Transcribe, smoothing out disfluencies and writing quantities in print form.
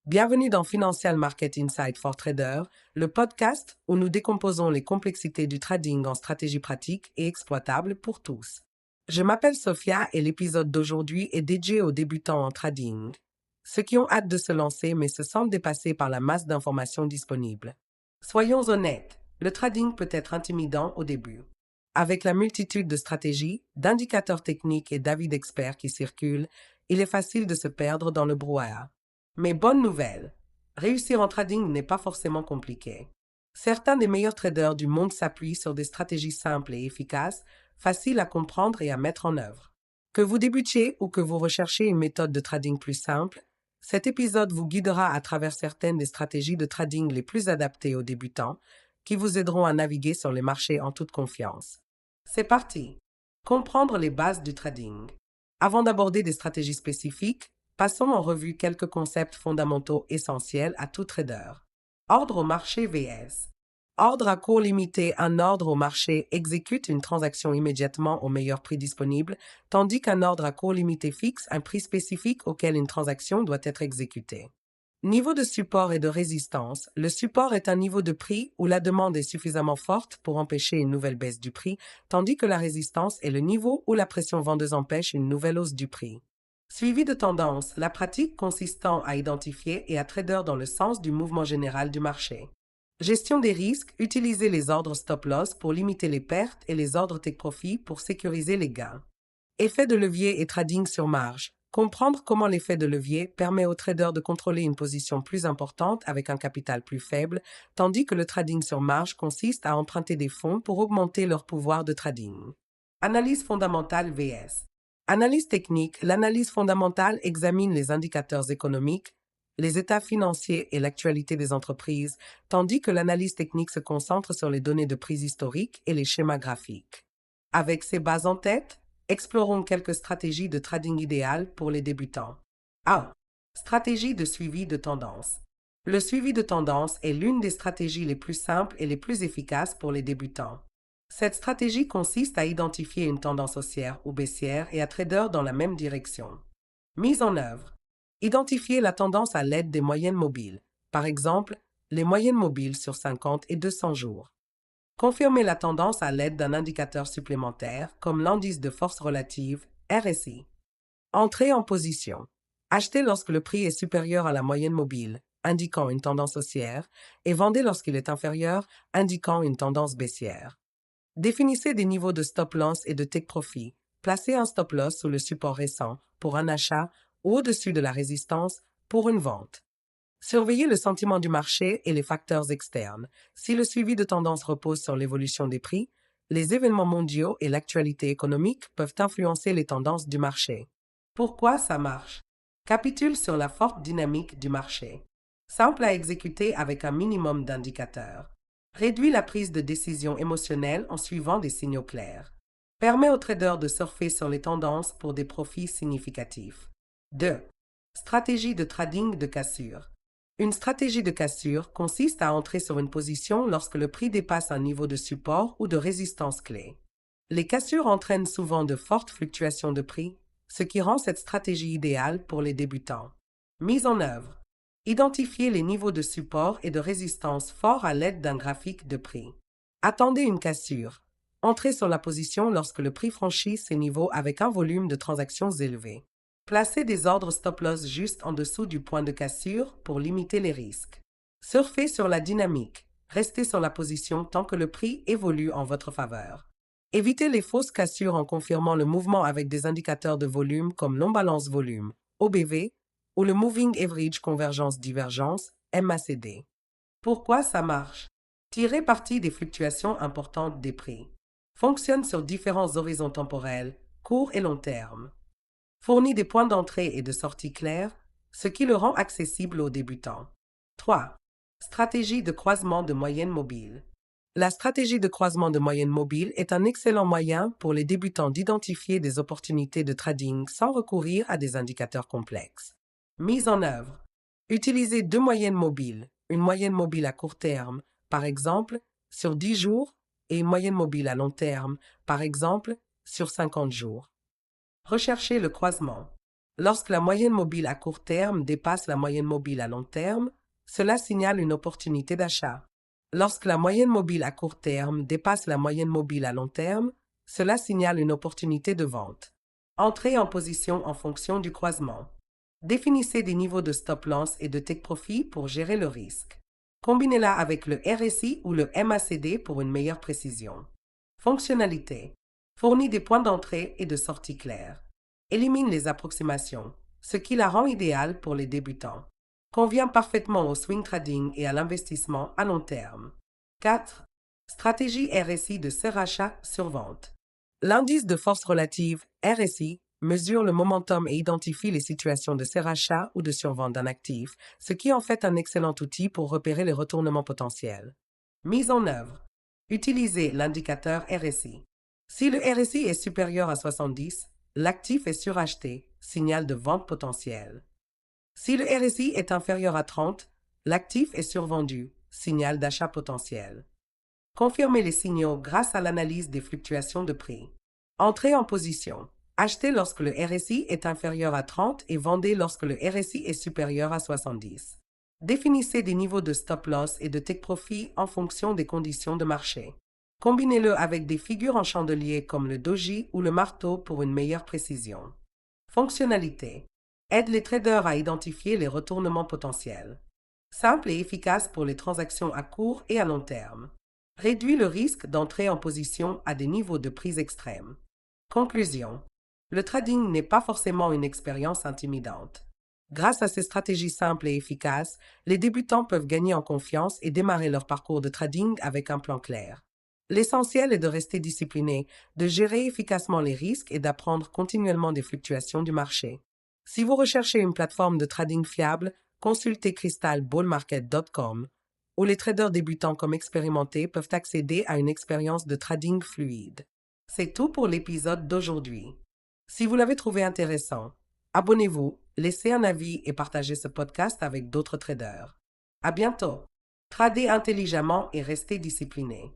Bienvenue dans Financial Market Insight for Traders, le podcast où nous décomposons les complexités du trading en stratégies pratiques et exploitables pour tous. Je m'appelle Sophia et l'épisode d'aujourd'hui est dédié aux débutants en trading, ceux qui ont hâte de se lancer mais se sentent dépassés par la masse d'informations disponibles. Soyons honnêtes, le trading peut être intimidant au début. Avec la multitude de stratégies, d'indicateurs techniques et d'avis d'experts qui circulent, il est facile de se perdre dans le brouhaha. Mais bonne nouvelle, réussir en trading n'est pas forcément compliqué. Certains des meilleurs traders du monde s'appuient sur des stratégies simples et efficaces, faciles à comprendre et à mettre en œuvre. Que vous débutiez ou que vous recherchez une méthode de trading plus simple, cet épisode vous guidera à travers certaines des stratégies de trading les plus adaptées aux débutants, qui vous aideront à naviguer sur les marchés en toute confiance. C'est parti! Comprendre les bases du trading. Avant d'aborder des stratégies spécifiques, passons en revue quelques concepts fondamentaux essentiels à tout trader. Ordre au marché vs. Ordre à court limité. Un ordre au marché exécute une transaction immédiatement au meilleur prix disponible, tandis qu'un ordre à court limité fixe un prix spécifique auquel une transaction doit être exécutée. Niveau de support et de résistance. Le support est un niveau de prix où la demande est suffisamment forte pour empêcher une nouvelle baisse du prix, tandis que la résistance est le niveau où la pression vendeuse empêche une nouvelle hausse du prix. Suivi de tendance, la pratique consistant à identifier et à trader dans le sens du mouvement général du marché. Gestion des risques, utiliser les ordres stop-loss pour limiter les pertes et les ordres take-profit pour sécuriser les gains. Effet de levier et trading sur marge. Comprendre comment l'effet de levier permet aux traders de contrôler une position plus importante avec un capital plus faible, tandis que le trading sur marge consiste à emprunter des fonds pour augmenter leur pouvoir de trading. Analyse fondamentale vs. Analyse technique. L'analyse fondamentale examine les indicateurs économiques, les états financiers et l'actualité des entreprises, tandis que l'analyse technique se concentre sur les données de prix historiques et les schémas graphiques. Avec ces bases en tête, explorons quelques stratégies de trading idéales pour les débutants. 1. Stratégie de suivi de tendance. Le suivi de tendance est l'une des stratégies les plus simples et les plus efficaces pour les débutants. Cette stratégie consiste à identifier une tendance haussière ou baissière et à trader dans la même direction. Mise en œuvre. Identifier la tendance à l'aide des moyennes mobiles, par exemple, les moyennes mobiles sur 50 et 200 jours. Confirmer la tendance à l'aide d'un indicateur supplémentaire, comme l'indice de force relative, RSI. Entrer en position. Acheter lorsque le prix est supérieur à la moyenne mobile, indiquant une tendance haussière, et vendez lorsqu'il est inférieur, indiquant une tendance baissière. Définissez des niveaux de stop-loss et de take-profit. Placez un stop-loss sous le support récent pour un achat ou au-dessus de la résistance pour une vente. Surveillez le sentiment du marché et les facteurs externes. Si le suivi de tendance repose sur l'évolution des prix, les événements mondiaux et l'actualité économique peuvent influencer les tendances du marché. Pourquoi ça marche? Capitule sur la forte dynamique du marché. Simple à exécuter avec un minimum d'indicateurs. Réduit la prise de décision émotionnelle en suivant des signaux clairs. Permet aux traders de surfer sur les tendances pour des profits significatifs. 2. Stratégie de trading de cassure. Une stratégie de cassure consiste à entrer sur une position lorsque le prix dépasse un niveau de support ou de résistance clé. Les cassures entraînent souvent de fortes fluctuations de prix, ce qui rend cette stratégie idéale pour les débutants. Mise en œuvre. Identifiez les niveaux de support et de résistance forts à l'aide d'un graphique de prix. Attendez une cassure. Entrez sur la position lorsque le prix franchit ces niveaux avec un volume de transactions élevé. Placez des ordres stop-loss juste en dessous du point de cassure pour limiter les risques. Surfez sur la dynamique. Restez sur la position tant que le prix évolue en votre faveur. Évitez les fausses cassures en confirmant le mouvement avec des indicateurs de volume comme l'imbalance volume, OBV, ou le Moving Average Convergence-Divergence, MACD. Pourquoi ça marche? Tirer parti des fluctuations importantes des prix. Fonctionne sur différents horizons temporels, court et long terme. Fournit des points d'entrée et de sortie clairs, ce qui le rend accessible aux débutants. 3. Stratégie de croisement de moyenne mobile. La stratégie de croisement de moyenne mobile est un excellent moyen pour les débutants d'identifier des opportunités de trading sans recourir à des indicateurs complexes. Mise en œuvre. Utilisez deux moyennes mobiles, une moyenne mobile à court terme, par exemple, sur 10 jours, et une moyenne mobile à long terme, par exemple, sur 50 jours. Recherchez le croisement. Lorsque la moyenne mobile à court terme dépasse la moyenne mobile à long terme, cela signale une opportunité d'achat. Lorsque la moyenne mobile à court terme dépasse la moyenne mobile à long terme, cela signale une opportunité de vente. Entrez en position en fonction du croisement. Définissez des niveaux de stop-loss et de take-profit pour gérer le risque. Combinez-la avec le RSI ou le MACD pour une meilleure précision. Fonctionnalité. Fournit des points d'entrée et de sortie clairs. Élimine les approximations, ce qui la rend idéale pour les débutants. Convient parfaitement au swing trading et à l'investissement à long terme. 4. Stratégie RSI de surachat sur vente. L'indice de force relative, RSI, mesure le momentum et identifie les situations de surachat ou de survente d'un actif, ce qui en fait un excellent outil pour repérer les retournements potentiels. Mise en œuvre. Utilisez l'indicateur RSI. Si le RSI est supérieur à 70, l'actif est suracheté, signal de vente potentielle. Si le RSI est inférieur à 30, l'actif est survendu, signal d'achat potentiel. Confirmez les signaux grâce à l'analyse des fluctuations de prix. Entrez en position. Achetez lorsque le RSI est inférieur à 30 et vendez lorsque le RSI est supérieur à 70. Définissez des niveaux de stop-loss et de take-profit en fonction des conditions de marché. Combinez-le avec des figures en chandelier comme le doji ou le marteau pour une meilleure précision. Fonctionnalité. Aide les traders à identifier les retournements potentiels. Simple et efficace pour les transactions à court et à long terme. Réduit le risque d'entrer en position à des niveaux de prise extrêmes. Conclusion. Le trading n'est pas forcément une expérience intimidante. Grâce à ces stratégies simples et efficaces, les débutants peuvent gagner en confiance et démarrer leur parcours de trading avec un plan clair. L'essentiel est de rester discipliné, de gérer efficacement les risques et d'apprendre continuellement des fluctuations du marché. Si vous recherchez une plateforme de trading fiable, consultez crystalbullmarket.com, où les traders débutants comme expérimentés peuvent accéder à une expérience de trading fluide. C'est tout pour l'épisode d'aujourd'hui. Si vous l'avez trouvé intéressant, abonnez-vous, laissez un avis et partagez ce podcast avec d'autres traders. À bientôt. Tradez intelligemment et restez discipliné.